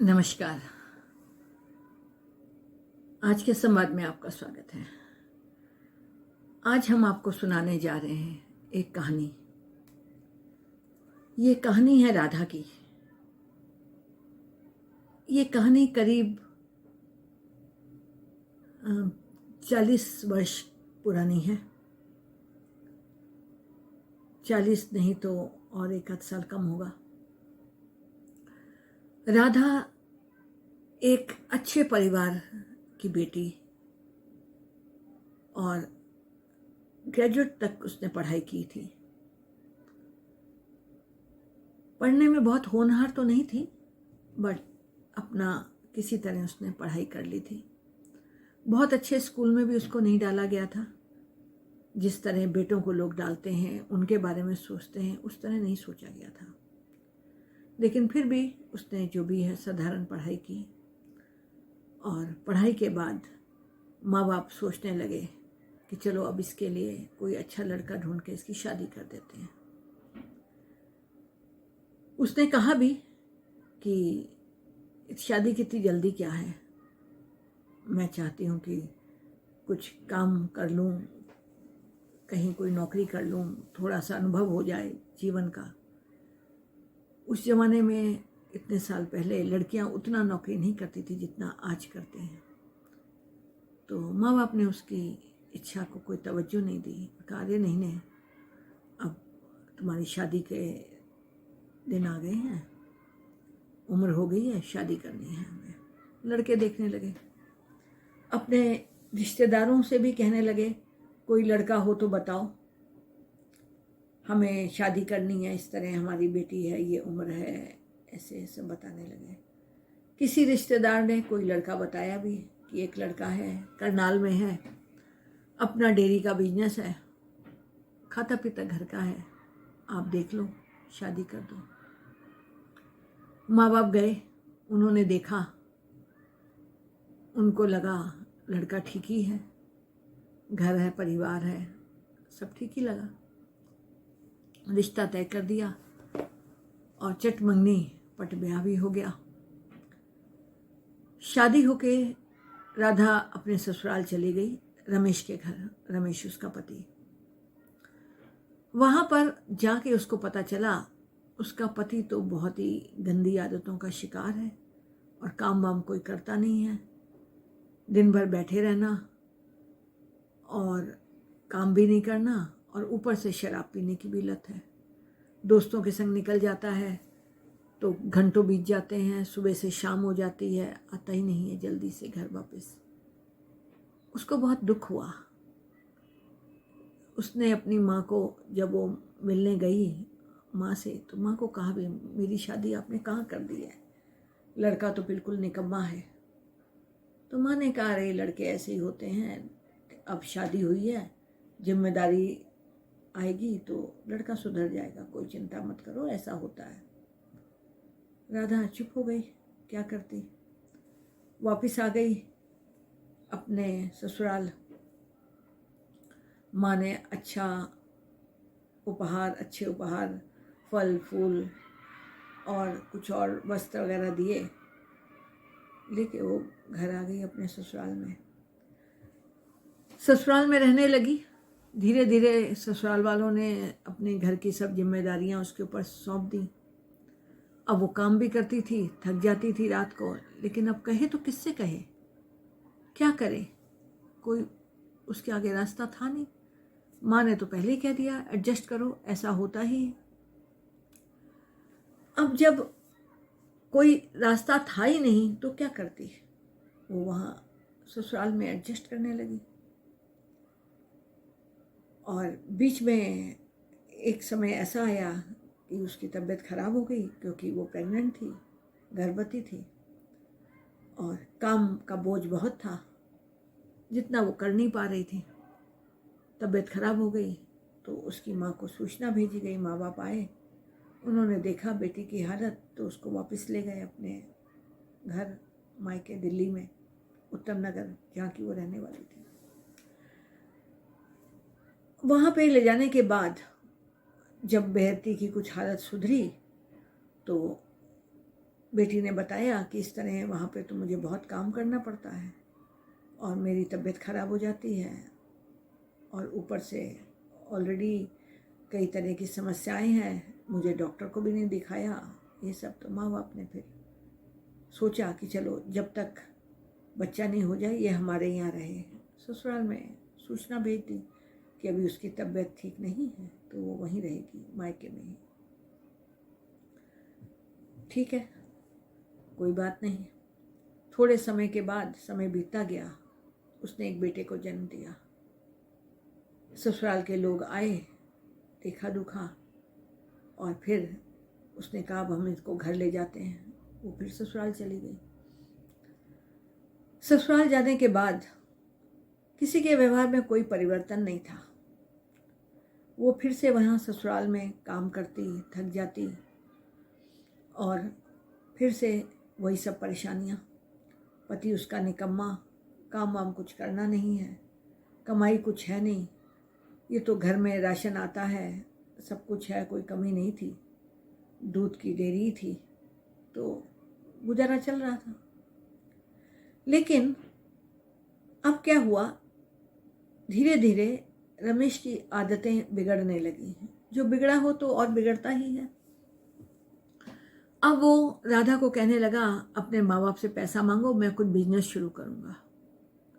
नमस्कार। आज के संवाद में आपका स्वागत है। आज हम आपको सुनाने जा रहे हैं एक कहानी। ये कहानी है राधा की। ये कहानी करीब 40 वर्ष पुरानी है। 40 नहीं तो और एक आध साल कम होगा। राधा एक अच्छे परिवार की बेटी और ग्रेजुएट तक उसने पढ़ाई की थी। पढ़ने में बहुत होनहार तो नहीं थी, बट अपना किसी तरह उसने पढ़ाई कर ली थी। बहुत अच्छे स्कूल में भी उसको नहीं डाला गया था। जिस तरह बेटों को लोग डालते हैं, उनके बारे में सोचते हैं, उस तरह नहीं सोचा गया था। लेकिन फिर भी उसने जो भी है साधारण पढ़ाई की। और पढ़ाई के बाद माँ बाप सोचने लगे कि चलो अब इसके लिए कोई अच्छा लड़का ढूंढ के इसकी शादी कर देते हैं। उसने कहा भी कि शादी कितनी जल्दी क्या है, मैं चाहती हूँ कि कुछ काम कर लूँ, कहीं कोई नौकरी कर लूँ, थोड़ा सा अनुभव हो जाए जीवन का। उस ज़माने में इतने साल पहले लड़कियाँ उतना नौकरी नहीं करती थी जितना आज करते हैं। तो माँ बाप ने उसकी इच्छा को कोई तवज्जो नहीं दी। कहा अरे नहीं, अब तुम्हारी शादी के दिन आ गए हैं, उम्र हो गई है, शादी करनी है हमें। लड़के देखने लगे, अपने रिश्तेदारों से भी कहने लगे कोई लड़का हो तो बताओ, हमें शादी करनी है, इस तरह हमारी बेटी है, ये उम्र है, ऐसे सब बताने लगे। किसी रिश्तेदार ने कोई लड़का बताया भी कि एक लड़का है, करनाल में है, अपना डेयरी का बिजनेस है, खाता पीता घर का है, आप देख लो, शादी कर दो। माँ बाप गए, उन्होंने देखा, उनको लगा लड़का ठीक ही है, घर है, परिवार है, सब ठीक ही लगा। रिश्ता तय कर दिया और चट मंगनी पट ब्याह भी हो गया। शादी होके राधा अपने ससुराल चली गई, रमेश के घर। रमेश उसका पति। वहाँ पर जाके उसको पता चला उसका पति तो बहुत ही गंदी आदतों का शिकार है और काम वाम कोई करता नहीं है। दिन भर बैठे रहना और काम भी नहीं करना, और ऊपर से शराब पीने की भी लत है। दोस्तों के संग निकल जाता है तो घंटों बीत जाते हैं, सुबह से शाम हो जाती है, आता ही नहीं है जल्दी से घर वापस। उसको बहुत दुख हुआ। उसने अपनी माँ को, जब वो मिलने गई माँ से, तो माँ को कहा भी मेरी शादी आपने कहाँ कर दी है, लड़का तो बिल्कुल निकम्मा है। तो माँ ने कहा अरे लड़के ऐसे ही होते हैं, अब शादी हुई है, जिम्मेदारी आएगी तो लड़का सुधर जाएगा, कोई चिंता मत करो, ऐसा होता है। राधा चुप हो गई, क्या करती। वापस आ गई अपने ससुराल। माँ ने अच्छे उपहार, फल फूल और कुछ और वस्त्र वगैरह दिए, लेके वो घर आ गई अपने ससुराल में। ससुराल में रहने लगी। धीरे धीरे ससुराल वालों ने अपने घर की सब जिम्मेदारियां उसके ऊपर सौंप दी। अब वो काम भी करती थी, थक जाती थी रात को, लेकिन अब कहे तो किससे कहे, क्या करे, कोई उसके आगे रास्ता था नहीं। माँ ने तो पहले ही कह दिया एडजस्ट करो, ऐसा होता ही है। अब जब कोई रास्ता था ही नहीं तो क्या करती, वो वहाँ ससुराल में एडजस्ट करने लगी। और बीच में एक समय ऐसा आया कि उसकी तबीयत खराब हो गई, क्योंकि वो प्रेग्नेंट थी, गर्भवती थी, और काम का बोझ बहुत था, जितना वो कर नहीं पा रही थी। तबीयत खराब हो गई तो उसकी माँ को सूचना भेजी गई। माँ बाप आए, उन्होंने देखा बेटी की हालत, तो उसको वापस ले गए अपने घर, मायके दिल्ली में, उत्तम नगर, जहाँ की वो रहने वाली थी। वहाँ पे ले जाने के बाद जब बेहती की कुछ हालत सुधरी तो बेटी ने बताया कि इस तरह वहाँ पे तो मुझे बहुत काम करना पड़ता है और मेरी तबीयत ख़राब हो जाती है और ऊपर से ऑलरेडी कई तरह की समस्याएं हैं, मुझे डॉक्टर को भी नहीं दिखाया। ये सब तो माँ बाप ने फिर सोचा कि चलो जब तक बच्चा नहीं हो जाए ये हमारे यहाँ रहे। ससुराल में सूचना भेज दी कि अभी उसकी तबीयत ठीक नहीं है तो वो वहीं रहेगी, मायके में ही। ठीक है, कोई बात नहीं। थोड़े समय के बाद समय बीतता गया, उसने एक बेटे को जन्म दिया। ससुराल के लोग आए, देखा दुखा, और फिर उसने कहा अब हम इसको घर ले जाते हैं। वो फिर ससुराल चली गई। ससुराल जाने के बाद किसी के व्यवहार में कोई परिवर्तन नहीं था। वो फिर से वहाँ ससुराल में काम करती, थक जाती और फिर से वही सब परेशानियाँ। पति उसका निकम्मा, काम वाम कुछ करना नहीं है, कमाई कुछ है नहीं। ये तो घर में राशन आता है, सब कुछ है, कोई कमी नहीं थी, दूध की डेयरी थी, तो गुजारा चल रहा था। लेकिन अब क्या हुआ, धीरे धीरे रमेश की आदतें बिगड़ने लगी हैं। जो बिगड़ा हो तो और बिगड़ता ही है। अब वो राधा को कहने लगा अपने माँ बाप से पैसा मांगो, मैं कुछ बिजनेस शुरू करूँगा।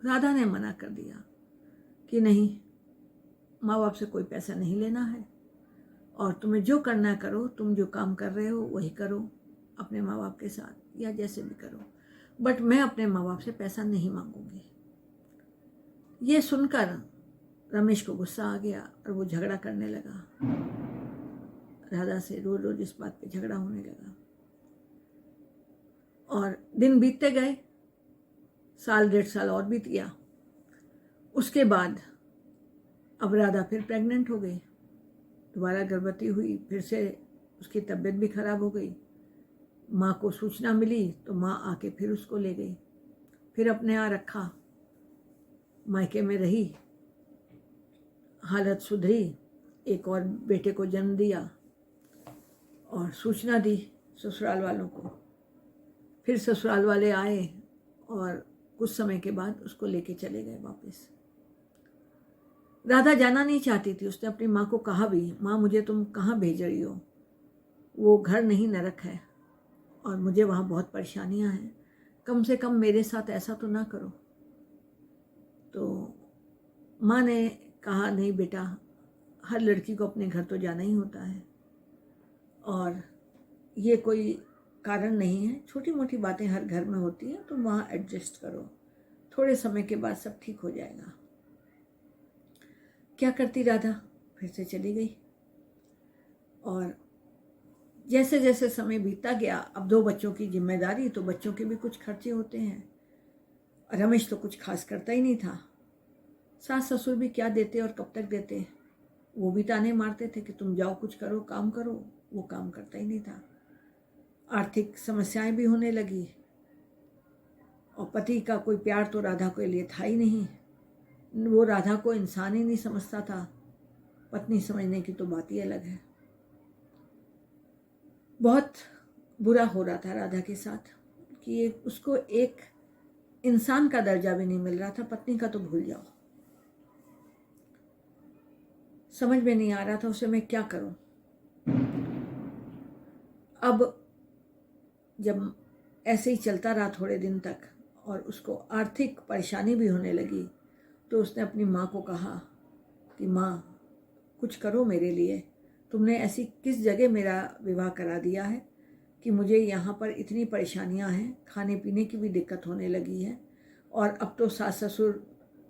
राधा ने मना कर दिया कि नहीं, माँ बाप से कोई पैसा नहीं लेना है और तुम्हें जो करना करो, तुम जो काम कर रहे हो वही करो अपने माँ बाप के साथ, या जैसे भी करो, बट मैं अपने माँ बाप से पैसा नहीं मांगूंगी। ये सुनकर रमेश को गुस्सा आ गया और वो झगड़ा करने लगा राधा से। रोज रोज इस बात पे झगड़ा होने लगा और दिन बीतते गए, साल 1.5 साल और बीत गया। उसके बाद अब राधा फिर प्रेग्नेंट हो गई, दोबारा गर्भवती हुई, फिर से उसकी तबीयत भी खराब हो गई। माँ को सूचना मिली तो माँ आके फिर उसको ले गई, फिर अपने यहाँ रखा, मायके में रही, हालत सुधरी, एक और बेटे को जन्म दिया और सूचना दी ससुराल वालों को। फिर ससुराल वाले आए और कुछ समय के बाद उसको लेके चले गए वापस। राधा जाना नहीं चाहती थी। उसने अपनी माँ को कहा भी, माँ मुझे तुम कहाँ भेज रही हो, वो घर नहीं नरक है और मुझे वहाँ बहुत परेशानियाँ हैं, कम से कम मेरे साथ ऐसा तो ना करो। तो माँ ने कहा नहीं बेटा, हर लड़की को अपने घर तो जाना ही होता है और ये कोई कारण नहीं है, छोटी मोटी बातें हर घर में होती हैं, तो वहाँ एडजस्ट करो, थोड़े समय के बाद सब ठीक हो जाएगा। क्या करती राधा, फिर से चली गई और जैसे जैसे समय बीतता गया, अब 2 बच्चों की जिम्मेदारी, तो बच्चों के भी कुछ खर्चे होते हैं। रमेश तो कुछ खास करता ही नहीं था। सास ससुर भी क्या देते और कब तक देते, वो भी ताने मारते थे कि तुम जाओ कुछ करो, काम करो, वो काम करता ही नहीं था। आर्थिक समस्याएं भी होने लगी और पति का कोई प्यार तो राधा के लिए था ही नहीं। वो राधा को इंसान ही नहीं समझता था, पत्नी समझने की तो बात ही अलग है। बहुत बुरा हो रहा था राधा के साथ कि उसको एक इंसान का दर्जा भी नहीं मिल रहा था, पत्नी का तो भूल जाओ। समझ में नहीं आ रहा था उसे मैं क्या करूं। अब जब ऐसे ही चलता रहा थोड़े दिन तक और उसको आर्थिक परेशानी भी होने लगी, तो उसने अपनी माँ को कहा कि माँ कुछ करो मेरे लिए, तुमने ऐसी किस जगह मेरा विवाह करा दिया है कि मुझे यहाँ पर इतनी परेशानियाँ हैं, खाने पीने की भी दिक्कत होने लगी है और अब तो सास ससुर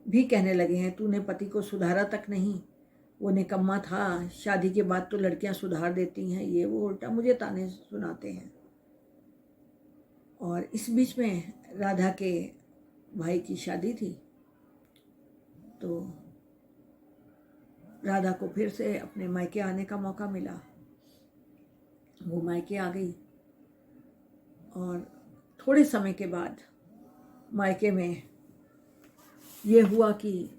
भी कहने लगे हैं तूने पति को सुधारा तक नहीं, वो निकम्मा था, शादी के बाद तो लड़कियाँ सुधार देती हैं, ये वो उल्टा मुझे ताने सुनाते हैं। और इस बीच में राधा के भाई की शादी थी, तो राधा को फिर से अपने मायके आने का मौका मिला। वो मायके आ गई और थोड़े समय के बाद मायके में ये हुआ कि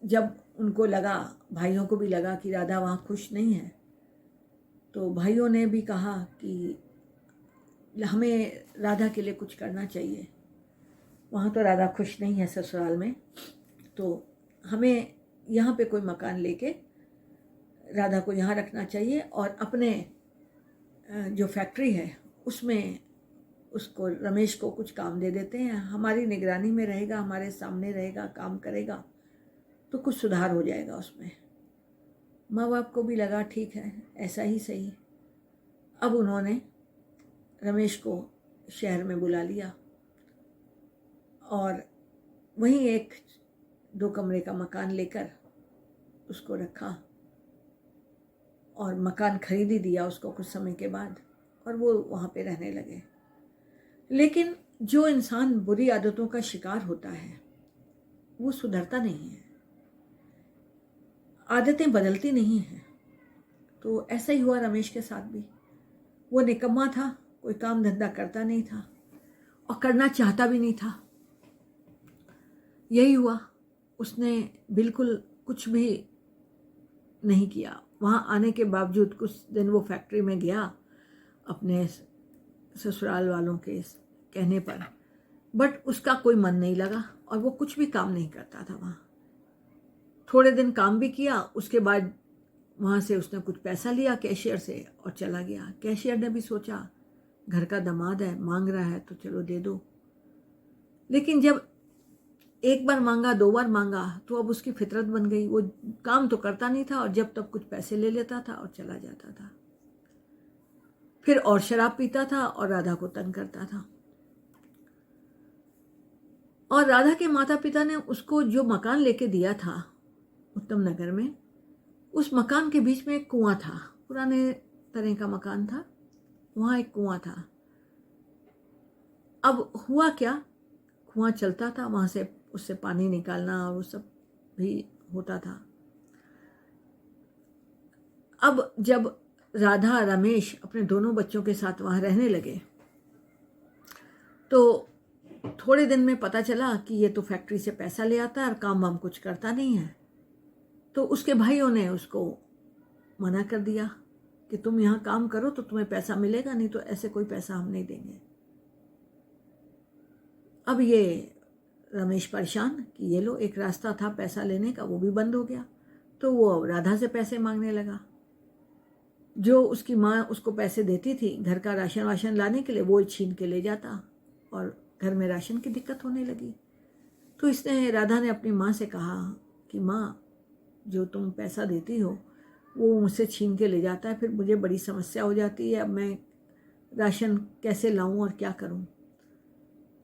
जब उनको लगा, भाइयों को भी लगा कि राधा वहाँ खुश नहीं है, तो भाइयों ने भी कहा कि हमें राधा के लिए कुछ करना चाहिए। वहाँ तो राधा खुश नहीं है ससुराल में, तो हमें यहाँ पे कोई मकान लेके राधा को यहाँ रखना चाहिए और अपने जो फैक्ट्री है उसमें उसको, रमेश को कुछ काम दे देते हैं। हमारी निगरानी में रहेगा, हमारे सामने रहेगा, काम करेगा तो कुछ सुधार हो जाएगा उसमें। माँ बाप को भी लगा ठीक है, ऐसा ही सही। अब उन्होंने रमेश को शहर में बुला लिया और वहीं एक 2 कमरे का मकान लेकर उसको रखा और मकान खरीद ही दिया उसको कुछ समय के बाद, और वो वहाँ पे रहने लगे। लेकिन जो इंसान बुरी आदतों का शिकार होता है वो सुधरता नहीं है, आदतें बदलती नहीं हैं। तो ऐसा ही हुआ रमेश के साथ भी। वो निकम्मा था, कोई काम धंधा करता नहीं था और करना चाहता भी नहीं था। यही हुआ, उसने बिल्कुल कुछ भी नहीं किया। वहाँ आने के बावजूद कुछ दिन वो फैक्ट्री में गया अपने ससुराल वालों के कहने पर, बट उसका कोई मन नहीं लगा और वो कुछ भी काम नहीं करता था वहाँ। थोड़े दिन काम भी किया, उसके बाद वहाँ से उसने कुछ पैसा लिया कैशियर से और चला गया। कैशियर ने भी सोचा घर का दामाद है, मांग रहा है तो चलो दे दो। लेकिन जब 1 बार मांगा, 2 बार मांगा तो अब उसकी फितरत बन गई। वो काम तो करता नहीं था और जब तब कुछ पैसे ले लेता था और चला जाता था। फिर और शराब पीता था और राधा को तंग करता था। और राधा के माता पिता ने उसको जो मकान लेके दिया था उत्तम नगर में, उस मकान के बीच में एक कुआं था, पुराने तरह का मकान था, वहाँ एक कुआं था। अब हुआ क्या, कुआं चलता था, वहाँ से उससे पानी निकालना और वो सब भी होता था। अब जब राधा रमेश अपने दोनों बच्चों के साथ वहाँ रहने लगे तो थोड़े दिन में पता चला कि ये तो फैक्ट्री से पैसा ले आता है और काम वाम कुछ करता नहीं है। तो उसके भाइयों ने उसको मना कर दिया कि तुम यहाँ काम करो तो तुम्हें पैसा मिलेगा, नहीं तो ऐसे कोई पैसा हम नहीं देंगे। अब ये रमेश परेशान कि ये लो, एक रास्ता था पैसा लेने का वो भी बंद हो गया। तो वो राधा से पैसे मांगने लगा। जो उसकी माँ उसको पैसे देती थी घर का राशन वाशन लाने के लिए, वो छीन के ले जाता और घर में राशन की दिक्कत होने लगी। तो इसने, राधा ने अपनी माँ से कहा कि माँ, जो तुम पैसा देती हो वो मुझसे छीन के ले जाता है, फिर मुझे बड़ी समस्या हो जाती है, अब मैं राशन कैसे लाऊं और क्या करूं।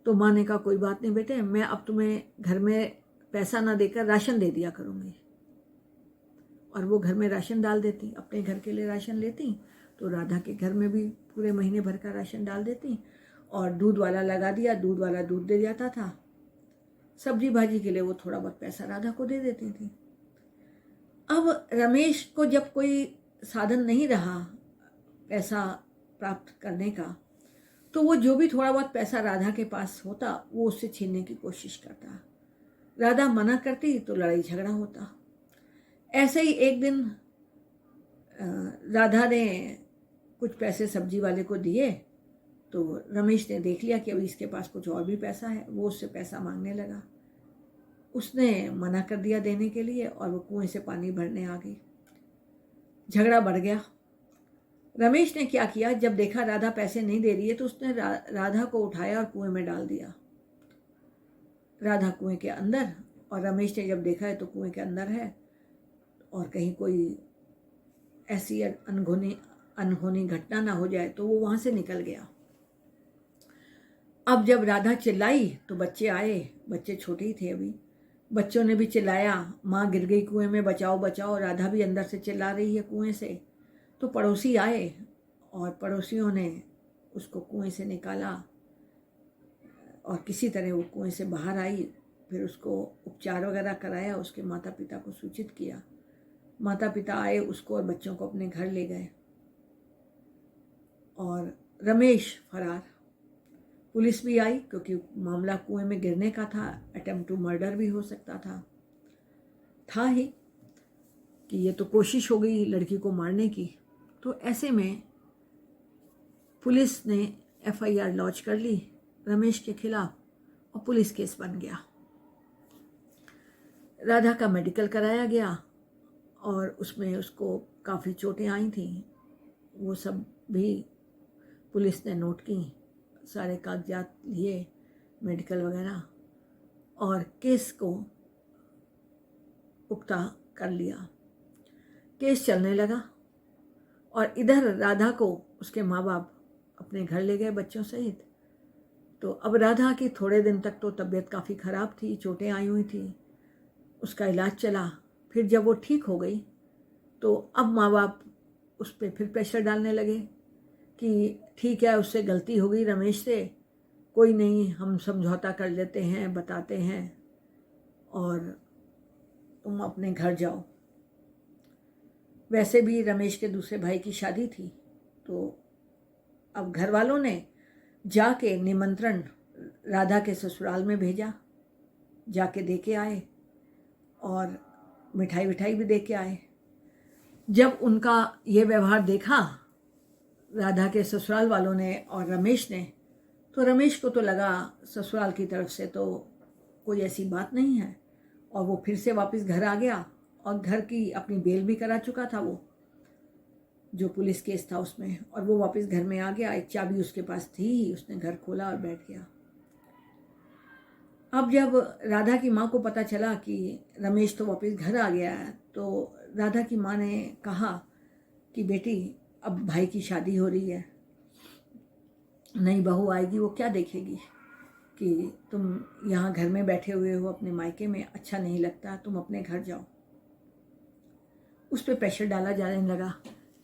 तो माँ ने कहा कोई बात नहीं बेटे, मैं अब तुम्हें घर में पैसा ना देकर राशन दे दिया करूँगी। और वो घर में राशन डाल देती, अपने घर के लिए राशन लेती तो राधा के घर में भी पूरे महीने भर का राशन डाल देती। और दूध वाला लगा दिया, दूध वाला दूध दे जाता था। सब्जी भाजी के लिए वो थोड़ा बहुत पैसा राधा को दे देती थी। अब रमेश को जब कोई साधन नहीं रहा पैसा प्राप्त करने का, तो वो जो भी थोड़ा बहुत पैसा राधा के पास होता वो उससे छीनने की कोशिश करता। राधा मना करती तो लड़ाई झगड़ा होता। ऐसे ही एक दिन राधा ने कुछ पैसे सब्जी वाले को दिए तो रमेश ने देख लिया कि अभी इसके पास कुछ और भी पैसा है, वो उससे पैसा मांगने लगा। उसने मना कर दिया देने के लिए और वो कुएं से पानी भरने आ गई। झगड़ा बढ़ गया। रमेश ने क्या किया, जब देखा राधा पैसे नहीं दे रही है तो उसने राधा को उठाया और कुएं में डाल दिया। राधा कुएं के अंदर, और रमेश ने जब देखा है तो कुएं के अंदर है और कहीं कोई ऐसी अनहोनी घटना ना हो जाए तो वो वहां से निकल गया। अब जब राधा चिल्लाई तो बच्चे आए, बच्चे छोटे ही थे अभी, बच्चों ने भी चिल्लाया माँ गिर गई कुएं में, बचाओ बचाओ। राधा भी अंदर से चिल्ला रही है कुएं से। तो पड़ोसी आए और पड़ोसियों ने उसको कुएं से निकाला और किसी तरह वो कुएं से बाहर आई। फिर उसको उपचार वगैरह कराया, उसके माता पिता को सूचित किया। माता पिता आए, उसको और बच्चों को अपने घर ले गए और रमेश फरार। पुलिस भी आई क्योंकि मामला कुएं में गिरने का था, अटेम्प्ट टू मर्डर भी हो सकता था ही कि ये तो कोशिश हो गई लड़की को मारने की। तो ऐसे में पुलिस ने FIR लॉन्च कर ली रमेश के खिलाफ और पुलिस केस बन गया। राधा का मेडिकल कराया गया और उसमें उसको काफ़ी चोटें आई थी, वो सब भी पुलिस ने नोट की, सारे कागजात लिए मेडिकल वगैरह और केस को पुख्ता कर लिया। केस चलने लगा और इधर राधा को उसके माँ बाप अपने घर ले गए बच्चों सहित। तो अब राधा की थोड़े दिन तक तो तबीयत काफ़ी ख़राब थी, चोटें आई हुई थी, उसका इलाज चला। फिर जब वो ठीक हो गई तो अब माँ बाप उस पर फिर प्रेशर डालने लगे कि ठीक है, उससे गलती हो गई रमेश से, कोई नहीं, हम समझौता कर लेते हैं, बताते हैं और तुम अपने घर जाओ। वैसे भी रमेश के दूसरे भाई की शादी थी, तो अब घर वालों ने जाके निमंत्रण राधा के ससुराल में भेजा, जाके दे के आए और मिठाई विठाई भी दे के आए। जब उनका ये व्यवहार देखा राधा के ससुराल वालों ने और रमेश ने, तो रमेश को तो लगा ससुराल की तरफ से तो कोई ऐसी बात नहीं है, और वो फिर से वापस घर आ गया और घर की अपनी बेल भी करा चुका था वो जो पुलिस केस था उसमें, और वो वापस घर में आ गया। एक चाबी उसके पास थी, उसने घर खोला और बैठ गया। अब जब राधा की माँ को पता चला कि रमेश तो वापस घर आ गया है, तो राधा की माँ ने कहा कि बेटी, अब भाई की शादी हो रही है, नई बहू आएगी, वो क्या देखेगी कि तुम यहाँ घर में बैठे हुए हो अपने मायके में, अच्छा नहीं लगता, तुम अपने घर जाओ। उस पर प्रेशर डाला जाने लगा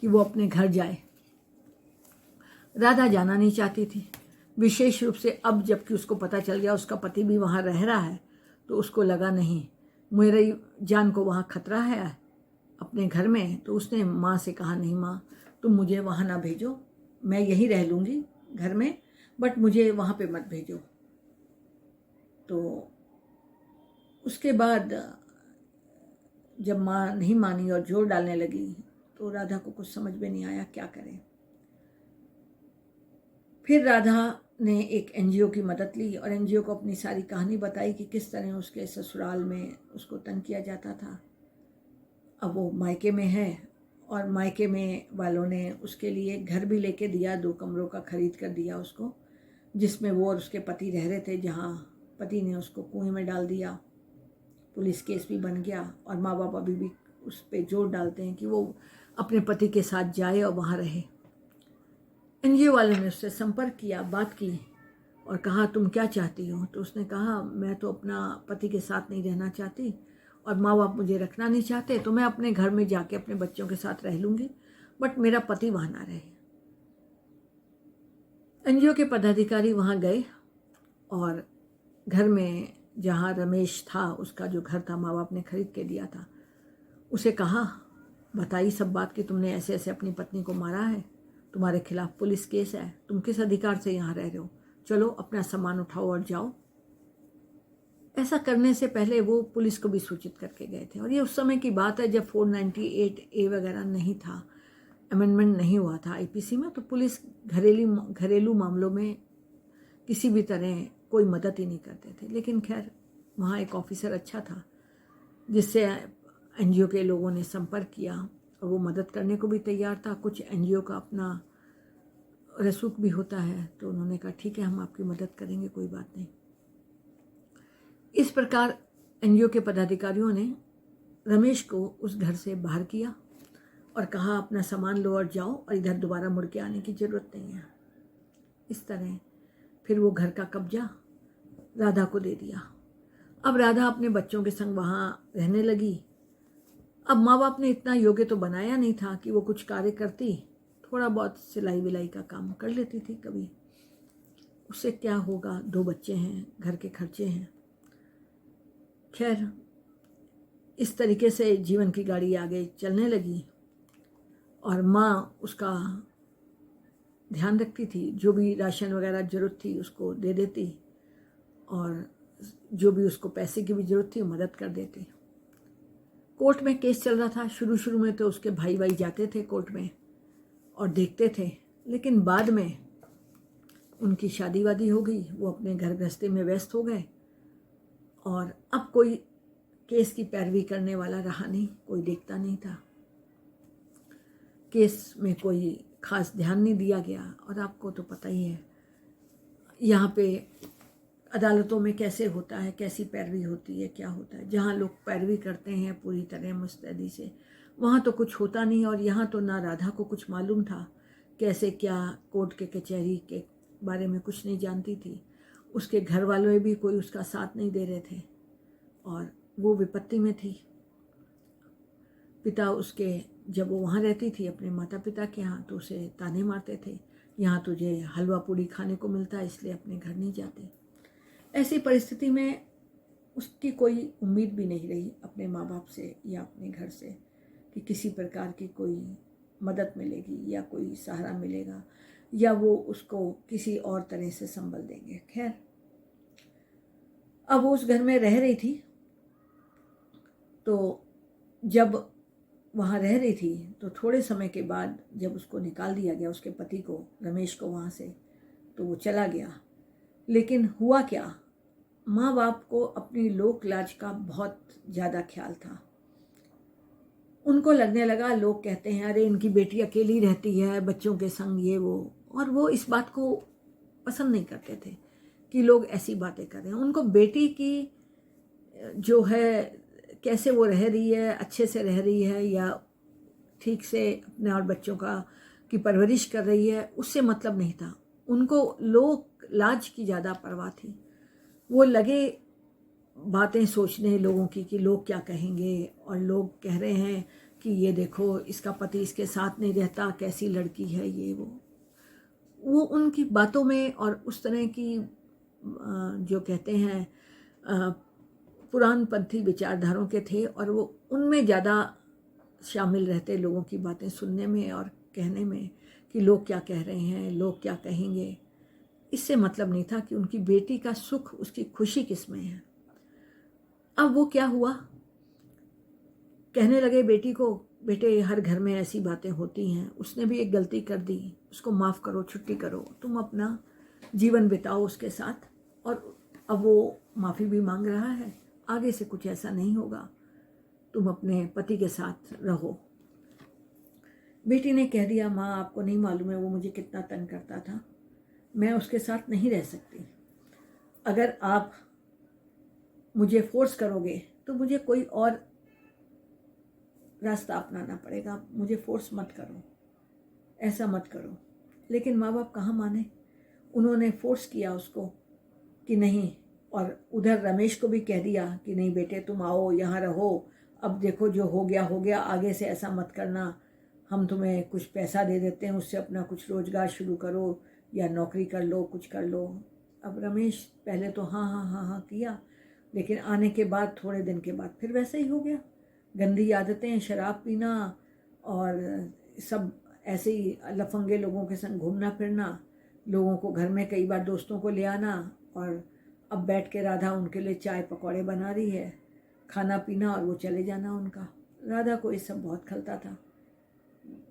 कि वो अपने घर जाए। राधा जाना नहीं चाहती थी, विशेष रूप से अब जबकि उसको पता चल गया उसका पति भी वहाँ रह रहा है, तो उसको लगा नहीं, मेरी जान को वहाँ खतरा है अपने घर में। तो उसने माँ से कहा, नहीं माँ, तुम मुझे वहाँ ना भेजो, मैं यहीं रह लूँगी घर में, बट मुझे वहाँ पे मत भेजो। तो उसके बाद जब माँ नहीं मानी और जोर डालने लगी, तो राधा को कुछ समझ में नहीं आया क्या करे। फिर राधा ने एक NGO की मदद ली और NGO को अपनी सारी कहानी बताई कि किस तरह उसके ससुराल में उसको तंग किया जाता था। अब वो मायके में है और मायके में वालों ने उसके लिए घर भी लेके दिया, 2 कमरों का खरीद कर दिया उसको, जिसमें वो और उसके पति रह रहे थे, जहाँ पति ने उसको कुएं में डाल दिया। पुलिस केस भी बन गया और माँ बाप अभी भी उस पर जोर डालते हैं कि वो अपने पति के साथ जाए और वहाँ रहे। NGO वाले ने उससे संपर्क किया, बात की और कहा, तुम क्या चाहती हो? तो उसने कहा, मैं तो अपना पति के साथ नहीं रहना चाहती और माँ बाप मुझे रखना नहीं चाहते, तो मैं अपने घर में जाके अपने बच्चों के साथ रह लूँगी, बट मेरा पति वहाँ ना रहे। NGO के पदाधिकारी वहाँ गए और घर में जहाँ रमेश था, उसका जो घर था माँ बाप ने खरीद के दिया था, उसे कहा, बताई सब बात कि तुमने ऐसे ऐसे अपनी पत्नी को मारा है, तुम्हारे खिलाफ पुलिस केस है, तुम किस अधिकार से यहाँ रह रहे हो, चलो अपना सामान उठाओ और जाओ। ऐसा करने से पहले वो पुलिस को भी सूचित करके गए थे, और ये उस समय की बात है जब 498A वगैरह नहीं था, अमेंडमेंट नहीं हुआ था IPC में, तो पुलिस घरेलू मामलों में किसी भी तरह कोई मदद ही नहीं करते थे। लेकिन खैर, वहाँ एक ऑफिसर अच्छा था जिससे NGO के लोगों ने संपर्क किया और वो मदद करने को भी तैयार था। कुछ NGO का अपना रसूख भी होता है, तो उन्होंने कहा, ठीक है, हम आपकी मदद करेंगे, कोई बात नहीं। इस प्रकार NGO के पदाधिकारियों ने रमेश को उस घर से बाहर किया और कहा, अपना सामान लो और जाओ, और इधर दोबारा मुड़ के आने की ज़रूरत नहीं है। इस तरह फिर वो घर का कब्जा राधा को दे दिया। अब राधा अपने बच्चों के संग वहाँ रहने लगी। अब माँ बाप ने इतना योग्य तो बनाया नहीं था कि वो कुछ कार्य करती, थोड़ा बहुत सिलाई विलाई का काम कर लेती थी कभी, उससे क्या होगा, 2 बच्चे हैं, घर के खर्चे हैं। खैर, इस तरीके से जीवन की गाड़ी आगे चलने लगी और माँ उसका ध्यान रखती थी, जो भी राशन वगैरह ज़रूरत थी उसको दे देती, और जो भी उसको पैसे की भी ज़रूरत थी मदद कर देती। कोर्ट में केस चल रहा था। शुरू में तो उसके भाई जाते थे कोर्ट में और देखते थे, लेकिन बाद में उनकी शादी वादी हो गई, वो अपने घर गृहस्थी में व्यस्त हो गए और अब कोई केस की पैरवी करने वाला रहा नहीं, कोई देखता नहीं था। केस में कोई खास ध्यान नहीं दिया गया। और आपको तो पता ही है यहाँ पे अदालतों में कैसे होता है, कैसी पैरवी होती है, क्या होता है। जहाँ लोग पैरवी करते हैं पूरी तरह मुस्तैदी से, वहाँ तो कुछ होता नहीं। और यहाँ तो ना राधा को कुछ मालूम था कैसे क्या, कोर्ट के कचहरी के बारे में कुछ नहीं जानती थी। उसके घर वालों भी कोई उसका साथ नहीं दे रहे थे और वो विपत्ति में थी। पिता उसके, जब वो वहाँ रहती थी अपने माता पिता के यहाँ, तो उसे ताने मारते थे, यहाँ तुझे हलवा पूड़ी खाने को मिलता है इसलिए अपने घर नहीं जाते। ऐसी परिस्थिति में उसकी कोई उम्मीद भी नहीं रही अपने माँ बाप से या अपने घर से कि किसी प्रकार की कोई मदद मिलेगी या कोई सहारा मिलेगा या वो उसको किसी और तरह से संभल देंगे। खैर, अब वो उस घर में रह रही थी, तो जब वहाँ रह रही थी तो थोड़े समय के बाद जब उसको निकाल दिया गया, उसके पति को, रमेश को, वहाँ से, तो वो चला गया। लेकिन हुआ क्या, माँ बाप को अपनी लोक लाज का बहुत ज़्यादा ख्याल था। उनको लगने लगा, लोग कहते हैं अरे इनकी बेटी अकेली रहती है बच्चों के संग, ये वो, और वो इस बात को पसंद नहीं करते थे कि लोग ऐसी बातें कर रहे हैं। उनको बेटी की जो है कैसे वो रह रही है, अच्छे से रह रही है या ठीक से अपने और बच्चों की परवरिश कर रही है, उससे मतलब नहीं था। उनको लोक लाज की ज़्यादा परवाह थी। वो लगे बातें सोचने लोगों की कि लोग क्या कहेंगे, और लोग कह रहे हैं कि ये देखो इसका पति इसके साथ नहीं रहता, कैसी लड़की है ये वो उनकी बातों में और उस तरह की जो कहते हैं पुरानपंथी विचारधारों के थे, और वो उनमें ज़्यादा शामिल रहते लोगों की बातें सुनने में और कहने में कि लोग क्या कह रहे हैं, लोग क्या कहेंगे। इससे मतलब नहीं था कि उनकी बेटी का सुख, उसकी खुशी किस में है। अब वो क्या हुआ, कहने लगे बेटी को, बेटे हर घर में ऐसी बातें होती हैं, उसने भी एक गलती कर दी, उसको माफ़ करो, छुट्टी करो, तुम अपना जीवन बिताओ उसके साथ। और अब वो माफ़ी भी मांग रहा है, आगे से कुछ ऐसा नहीं होगा, तुम अपने पति के साथ रहो। बेटी ने कह दिया, माँ आपको नहीं मालूम है वो मुझे कितना तंग करता था, मैं उसके साथ नहीं रह सकती। अगर आप मुझे फोर्स करोगे तो मुझे कोई और रास्ता अपनाना पड़ेगा, मुझे फोर्स मत करो, ऐसा मत करो। लेकिन माँ बाप कहाँ माने, उन्होंने फोर्स किया उसको कि नहीं, और उधर रमेश को भी कह दिया कि नहीं बेटे तुम आओ यहाँ रहो, अब देखो जो हो गया हो गया, आगे से ऐसा मत करना, हम तुम्हें कुछ पैसा दे देते हैं, उससे अपना कुछ रोजगार शुरू करो या नौकरी कर लो, कुछ कर लो। अब रमेश पहले तो हाँ हाँ हाँ हाँ किया, लेकिन आने के बाद थोड़े दिन के बाद फिर वैसे ही हो गया। गंदी आदतें, शराब पीना और सब ऐसे ही लफंगे लोगों के संग घूमना फिरना, लोगों को घर में कई बार दोस्तों को ले आना, और अब बैठ के राधा उनके लिए चाय पकौड़े बना रही है, खाना पीना और वो चले जाना उनका। राधा को ये सब बहुत खलता था।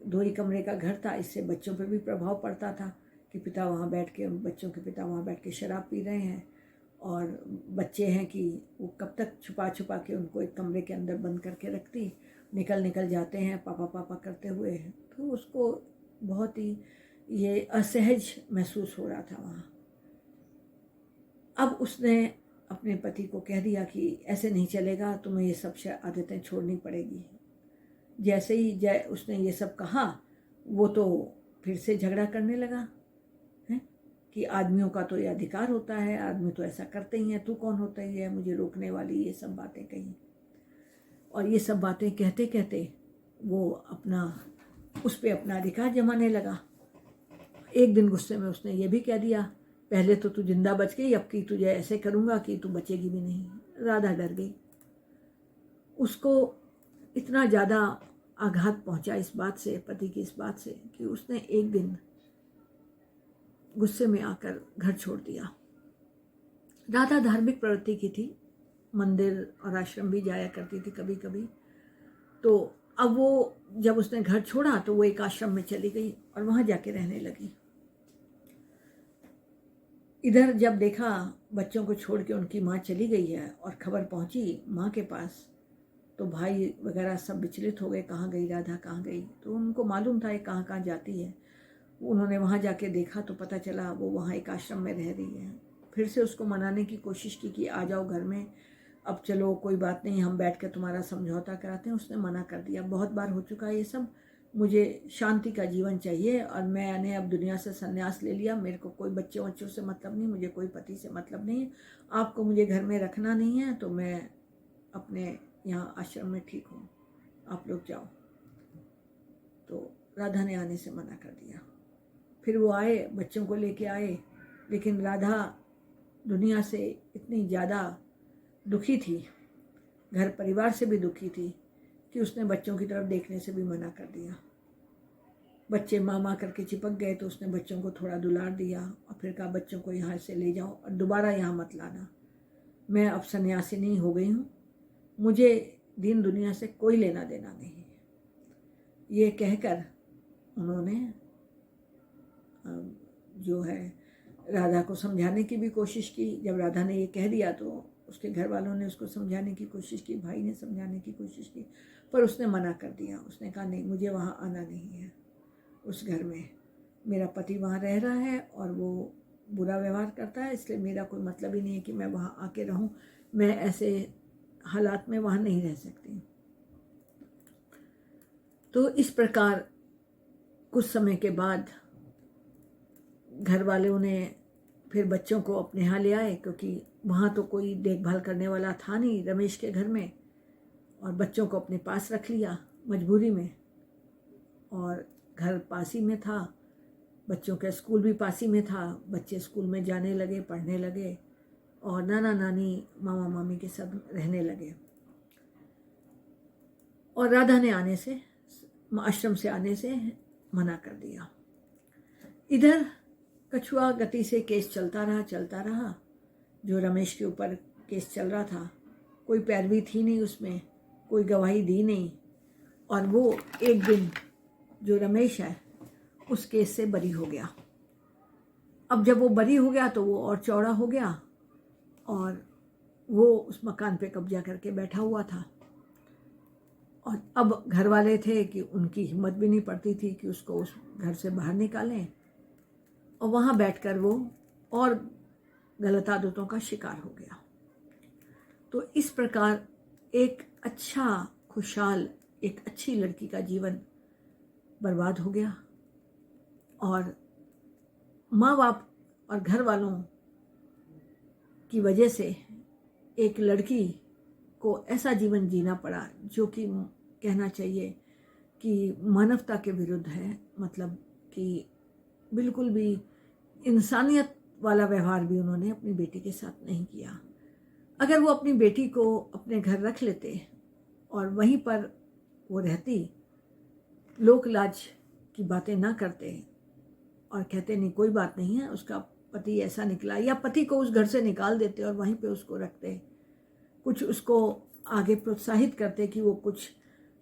2 ही कमरे का घर था, इससे बच्चों पे भी प्रभाव पड़ता था कि पिता वहाँ बैठ के, बच्चों के पिता वहाँ बैठ के शराब पी रहे हैं, और बच्चे हैं कि वो कब तक छुपा छुपा के उनको एक कमरे के अंदर बंद करके रखती, निकल जाते हैं पापा पापा करते हुए। तो उसको बहुत ही ये असहज महसूस हो रहा था वहाँ। अब उसने अपने पति को कह दिया कि ऐसे नहीं चलेगा, तुम्हें ये सब आदतें छोड़नी पड़ेगी। जैसे ही उसने ये सब कहा, वो तो फिर से झगड़ा करने लगा है कि आदमियों का तो ये अधिकार होता है, आदमी तो ऐसा करते ही हैं, तू कौन होता ही है मुझे रोकने वाली, ये सब बातें कही। और ये सब बातें कहते कहते वो उस पर अपना अधिकार जमाने लगा। एक दिन गुस्से में उसने ये भी कह दिया, पहले तो तू जिंदा बच गई, अब की तुझे ऐसे करूँगा कि तू बचेगी भी नहीं। राधा डर गई। उसको इतना ज़्यादा आघात पहुंचा इस बात से, पति की इस बात से, कि उसने एक दिन गुस्से में आकर घर छोड़ दिया। राधा धार्मिक प्रवृत्ति की थी, मंदिर और आश्रम भी जाया करती थी कभी कभी। तो अब वो जब उसने घर छोड़ा तो वो एक आश्रम में चली गई और वहाँ जाके रहने लगी। इधर जब देखा बच्चों को छोड़ के उनकी माँ चली गई है और खबर पहुंची माँ के पास, तो भाई वगैरह सब विचलित हो गए, कहाँ गई राधा, कहाँ गई। तो उनको मालूम था ये कहाँ कहाँ जाती है। उन्होंने वहाँ जाके देखा तो पता चला वो वहाँ एक आश्रम में रह रही है। फिर से उसको मनाने की कोशिश की कि आ जाओ घर में, अब चलो कोई बात नहीं, हम बैठ कर तुम्हारा समझौता कराते हैं। उसने मना कर दिया, बहुत बार हो चुका है ये सब, मुझे शांति का जीवन चाहिए और मैंने अब दुनिया से संन्यास ले लिया, मेरे को कोई बच्चे बच्चों से मतलब नहीं, मुझे कोई पति से मतलब नहीं है, आपको मुझे घर में रखना नहीं है, तो मैं अपने यहाँ आश्रम में ठीक हूँ, आप लोग जाओ। तो राधा ने आने से मना कर दिया। फिर वो आए, बच्चों को लेके आए, लेकिन राधा दुनिया से इतनी ज़्यादा दुखी थी, घर परिवार से भी दुखी थी, कि उसने बच्चों की तरफ देखने से भी मना कर दिया। बच्चे मामा करके चिपक गए तो उसने बच्चों को थोड़ा दुलार दिया और फिर कहा बच्चों को यहाँ से ले जाओ और दोबारा यहाँ मत लाना, मैं अब सन्यासिनी हो गई हूँ, मुझे दीन दुनिया से कोई लेना देना नहीं है। ये कहकर उन्होंने जो है राधा को समझाने की भी कोशिश की। जब राधा ने ये कह दिया तो उसके घर वालों ने उसको समझाने की कोशिश की, भाई ने समझाने की कोशिश की, पर उसने मना कर दिया। उसने कहा नहीं, मुझे वहाँ आना नहीं है, उस घर में मेरा पति वहाँ रह रहा है और वो बुरा व्यवहार करता है, इसलिए मेरा कोई मतलब ही नहीं है कि मैं वहाँ आके रहूँ, मैं ऐसे हालात में वहाँ नहीं रह सकती। तो इस प्रकार कुछ समय के बाद घर वालों ने फिर बच्चों को अपने यहाँ ले आए, क्योंकि वहाँ तो कोई देखभाल करने वाला था नहीं रमेश के घर में, और बच्चों को अपने पास रख लिया मजबूरी में। और घर पास ही में था, बच्चों का स्कूल भी पास ही में था, बच्चे स्कूल में जाने लगे, पढ़ने लगे और नाना नानी मामा मामी के साथ रहने लगे। और राधा ने आने से, आश्रम से आने से मना कर दिया। इधर कछुआ गति से केस चलता रहा, जो रमेश के ऊपर केस चल रहा था, कोई पैरवी थी नहीं उसमें, कोई गवाही दी नहीं, और वो एक दिन जो रमेश है उस केस से बरी हो गया। अब जब वो बरी हो गया तो वो और चौड़ा हो गया और वो उस मकान पे कब्जा करके बैठा हुआ था। और अब घर वाले थे कि उनकी हिम्मत भी नहीं पड़ती थी कि उसको उस घर से बाहर निकालें, और वहाँ बैठकर वो और गलत आदतों का शिकार हो गया। तो इस प्रकार एक अच्छा खुशहाल, एक अच्छी लड़की का जीवन बर्बाद हो गया, और माँ बाप और घर वालों की वजह से एक लड़की को ऐसा जीवन जीना पड़ा जो कि कहना चाहिए कि मानवता के विरुद्ध है। मतलब कि बिल्कुल भी इंसानियत वाला व्यवहार भी उन्होंने अपनी बेटी के साथ नहीं किया। अगर वो अपनी बेटी को अपने घर रख लेते और वहीं पर वो रहती, लोक लाज की बातें ना करते और कहते नहीं कोई बात नहीं है, उसका पति ऐसा निकला, या पति को उस घर से निकाल देते और वहीं पे उसको रखते, कुछ उसको आगे प्रोत्साहित करते कि वो कुछ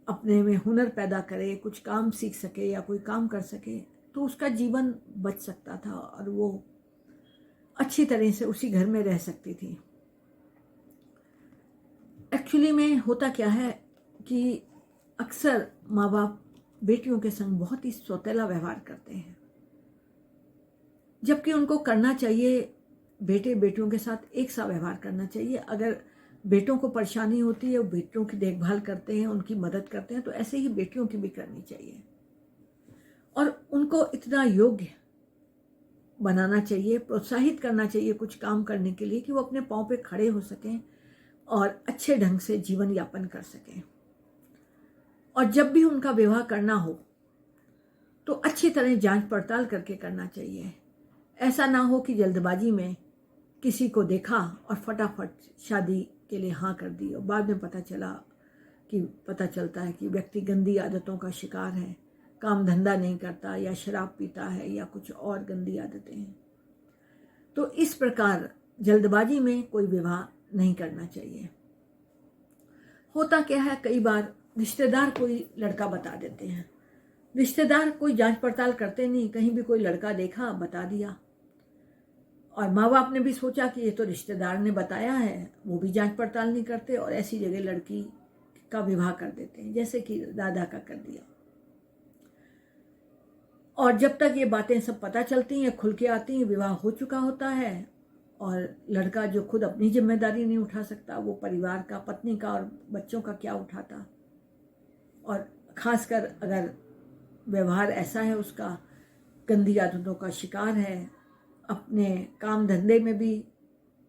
अपने में हुनर पैदा करे, कुछ काम सीख सके या कोई काम कर सके, तो उसका जीवन बच सकता था और वो अच्छी तरह से उसी घर में रह सकती थी। एक्चुअली में होता क्या है कि अक्सर माँ बाप बेटियों के संग बहुत ही सौतेला व्यवहार करते हैं, जबकि उनको करना चाहिए बेटे बेटियों के साथ एक सा व्यवहार करना चाहिए। अगर बेटों को परेशानी होती है, वो बेटियों की देखभाल करते हैं, उनकी मदद करते हैं, तो ऐसे ही बेटियों की भी करनी चाहिए और उनको इतना योग्य बनाना चाहिए, प्रोत्साहित करना चाहिए कुछ काम करने के लिए कि वो अपने पाँव पे खड़े हो सकें और अच्छे ढंग से जीवन यापन कर सकें। और जब भी उनका विवाह करना हो तो अच्छी तरह जांच पड़ताल करके करना चाहिए। ऐसा ना हो कि जल्दबाजी में किसी को देखा और फटाफट शादी के लिए हाँ कर दी और बाद में पता चलता है कि व्यक्ति गंदी आदतों का शिकार है, काम धंधा नहीं करता या शराब पीता है या कुछ और गंदी आदतें हैं। तो इस प्रकार जल्दबाजी में कोई विवाह नहीं करना चाहिए। होता क्या है, कई बार रिश्तेदार कोई लड़का बता देते हैं, रिश्तेदार कोई जांच पड़ताल करते नहीं, कहीं भी कोई लड़का देखा बता दिया और माँ बाप ने भी सोचा कि ये तो रिश्तेदार ने बताया है, वो भी जांच पड़ताल नहीं करते और ऐसी जगह लड़की का विवाह कर देते हैं, जैसे कि राधा का कर दिया। और जब तक ये बातें सब पता चलती हैं, खुल के आती हैं, विवाह हो चुका होता है और लड़का जो खुद अपनी जिम्मेदारी नहीं उठा सकता, वो परिवार का, पत्नी का और बच्चों का क्या उठाता। और खासकर अगर व्यवहार ऐसा है उसका, गंदी आदतों का शिकार है, अपने काम धंधे में भी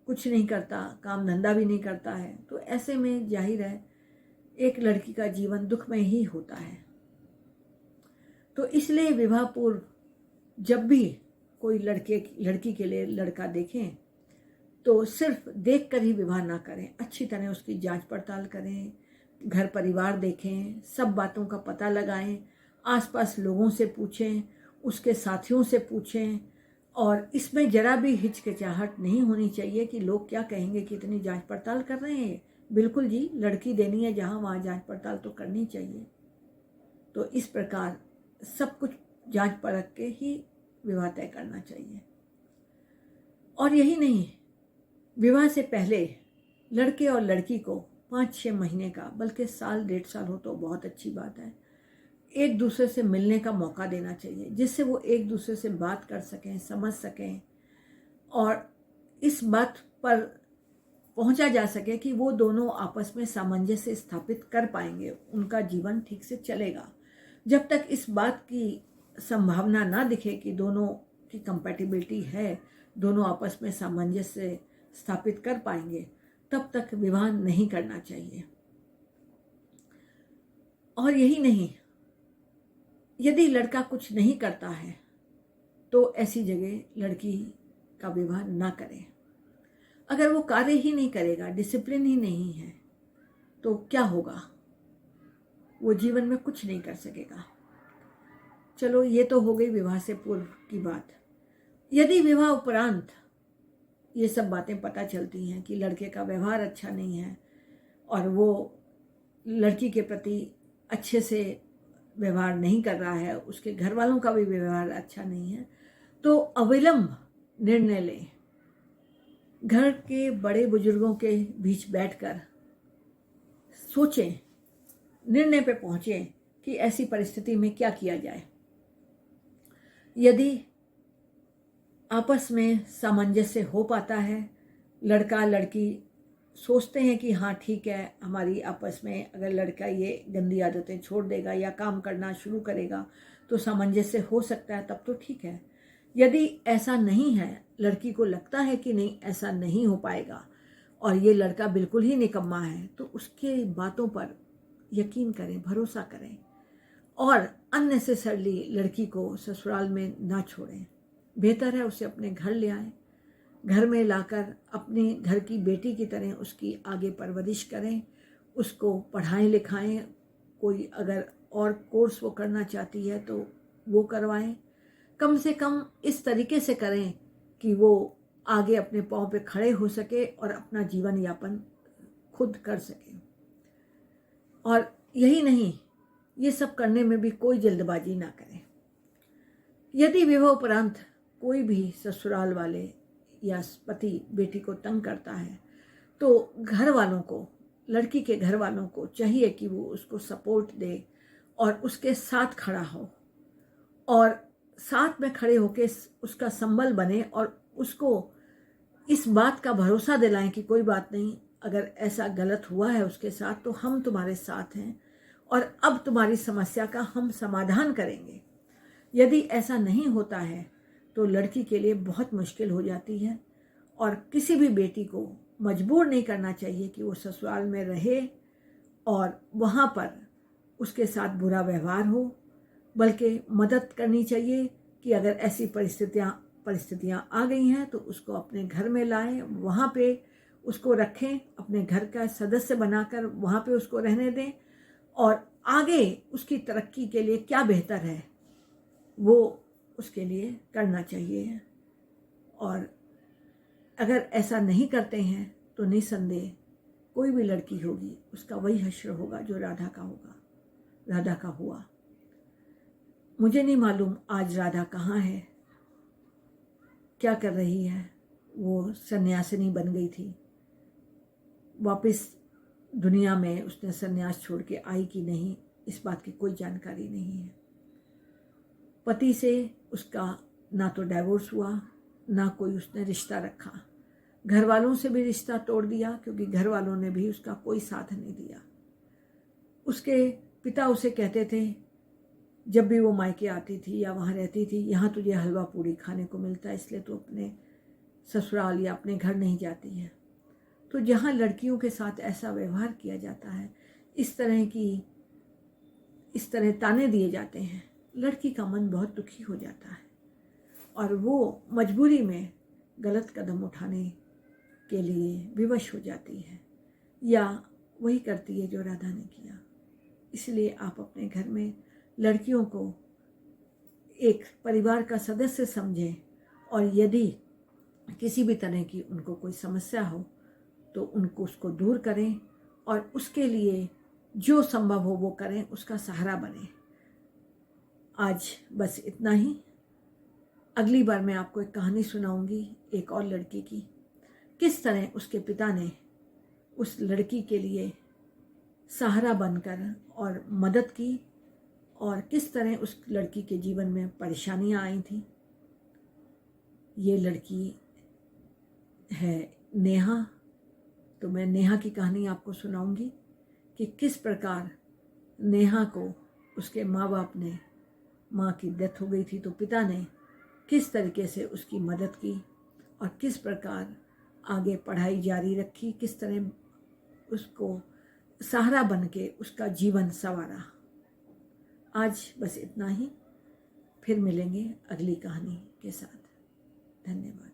कुछ नहीं करता, काम धंधा भी नहीं करता है, तो ऐसे में जाहिर है एक लड़की का जीवन दुखमय ही होता है। तो इसलिए विवाह पूर्व जब भी कोई लड़की के लिए लड़का देखें तो सिर्फ देख कर ही विवाह ना करें, अच्छी तरह उसकी जांच पड़ताल करें, घर परिवार देखें, सब बातों का पता लगाएं, आसपास लोगों से पूछें, उसके साथियों से पूछें। और इसमें जरा भी हिचकिचाहट नहीं होनी चाहिए कि लोग क्या कहेंगे कि इतनी जांच पड़ताल कर रहे हैं। बिल्कुल जी, लड़की देनी है जहाँ वहाँ जांच पड़ताल तो करनी चाहिए। तो इस प्रकार सब कुछ जांच परख के ही विवाह तय करना चाहिए। और यही नहीं, विवाह से पहले लड़के और लड़की को 5-6 महीने का, बल्कि साल 1.5 साल हो तो बहुत अच्छी बात है, एक दूसरे से मिलने का मौका देना चाहिए, जिससे वो एक दूसरे से बात कर सकें, समझ सकें और इस बात पर पहुंचा जा सके कि वो दोनों आपस में सामंजस्य स्थापित कर पाएंगे, उनका जीवन ठीक से चलेगा। जब तक इस बात की संभावना ना दिखे कि दोनों की कंपैटिबिलिटी है, दोनों आपस में सामंजस्य स्थापित कर पाएंगे, तब तक विवाह नहीं करना चाहिए। और यही नहीं, यदि लड़का कुछ नहीं करता है तो ऐसी जगह लड़की का विवाह ना करें। अगर वो कार्य ही नहीं करेगा, डिसिप्लिन ही नहीं है, तो क्या होगा? वो जीवन में कुछ नहीं कर सकेगा। चलो, ये तो हो गई विवाह से पूर्व की बात। यदि विवाह उपरांत ये सब बातें पता चलती हैं कि लड़के का व्यवहार अच्छा नहीं है और वो लड़की के प्रति अच्छे से व्यवहार नहीं कर रहा है, उसके घर वालों का भी व्यवहार अच्छा नहीं है, तो अविलंब निर्णय लें। घर के बड़े बुजुर्गों के बीच बैठकर सोचें, निर्णय पे पहुंचें कि ऐसी परिस्थिति में क्या किया जाए। यदि आपस में सामंजस्य हो पाता है, लड़का लड़की सोचते हैं कि हाँ ठीक है, हमारी आपस में अगर लड़का ये गंदी आदतें छोड़ देगा या काम करना शुरू करेगा तो सामंजस्य हो सकता है, तब तो ठीक है। यदि ऐसा नहीं है, लड़की को लगता है कि नहीं ऐसा नहीं हो पाएगा और ये लड़का बिल्कुल ही निकम्मा है, तो उसके बातों पर यकीन करें, भरोसा करें और अननेसेसरली लड़की को ससुराल में ना छोड़ें। बेहतर है उसे अपने घर ले आएं, घर में लाकर अपने घर की बेटी की तरह उसकी आगे परवरिश करें, उसको पढ़ाएं लिखाएं, कोई अगर और कोर्स वो करना चाहती है तो वो करवाएं। कम से कम इस तरीके से करें कि वो आगे अपने पाँव पे खड़े हो सके और अपना जीवन यापन खुद कर सके। और यही नहीं, ये सब करने में भी कोई जल्दबाजी ना करें। यदि विवाह उपरांत कोई भी ससुराल वाले या पति बेटी को तंग करता है तो घर वालों को, लड़की के घर वालों को चाहिए कि वो उसको सपोर्ट दे और उसके साथ खड़ा हो और साथ में खड़े होकर उसका संबल बने और उसको इस बात का भरोसा दिलाएं कि कोई बात नहीं, अगर ऐसा गलत हुआ है उसके साथ तो हम तुम्हारे साथ हैं और अब तुम्हारी समस्या का हम समाधान करेंगे। यदि ऐसा नहीं होता है तो लड़की के लिए बहुत मुश्किल हो जाती है और किसी भी बेटी को मजबूर नहीं करना चाहिए कि वो ससुराल में रहे और वहाँ पर उसके साथ बुरा व्यवहार हो, बल्कि मदद करनी चाहिए कि अगर ऐसी परिस्थितियाँ आ गई हैं तो उसको अपने घर में लाएं, वहाँ पे उसको रखें, अपने घर का सदस्य बनाकर वहाँ पे उसको रहने दें और आगे उसकी तरक्की के लिए क्या बेहतर है वो उसके लिए करना चाहिए। और अगर ऐसा नहीं करते हैं तो निसंदेह कोई भी लड़की होगी उसका वही हश्र होगा जो राधा का होगा, राधा का हुआ। मुझे नहीं मालूम आज राधा कहाँ है, क्या कर रही है, वो सन्यासिनी बन गई थी। वापस दुनिया में उसने सन्यास छोड़ के आई कि नहीं, इस बात की कोई जानकारी नहीं है। पति से उसका ना तो डाइवोर्स हुआ, ना कोई उसने रिश्ता रखा। घर वालों से भी रिश्ता तोड़ दिया, क्योंकि घर वालों ने भी उसका कोई साथ नहीं दिया। उसके पिता उसे कहते थे, जब भी वो मायके आती थी या वहाँ रहती थी, यहाँ तुझे हलवा पूड़ी खाने को मिलता है, इसलिए तो अपने ससुराल या अपने घर नहीं जाती है। तो जहाँ लड़कियों के साथ ऐसा व्यवहार किया जाता है, इस तरह ताने दिए जाते हैं, लड़की का मन बहुत दुखी हो जाता है और वो मजबूरी में गलत कदम उठाने के लिए विवश हो जाती है, या वही करती है जो राधा ने किया। इसलिए आप अपने घर में लड़कियों को एक परिवार का सदस्य समझें, और यदि किसी भी तरह की उनको कोई समस्या हो तो उनको उसको दूर करें, और उसके लिए जो संभव हो वो करें, उसका सहारा बने। आज बस इतना ही। अगली बार मैं आपको एक कहानी सुनाऊंगी एक और लड़की की, किस तरह उसके पिता ने उस लड़की के लिए सहारा बनकर और मदद की, और किस तरह उस लड़की के जीवन में परेशानियां आई थी। ये लड़की है नेहा। तो मैं नेहा की कहानी आपको सुनाऊंगी कि किस प्रकार नेहा को उसके माँ बाप ने, माँ की डेथ हो गई थी तो पिता ने किस तरीके से उसकी मदद की, और किस प्रकार आगे पढ़ाई जारी रखी, किस तरह उसको सहारा बन के उसका जीवन संवारा। आज बस इतना ही, फिर मिलेंगे अगली कहानी के साथ। धन्यवाद।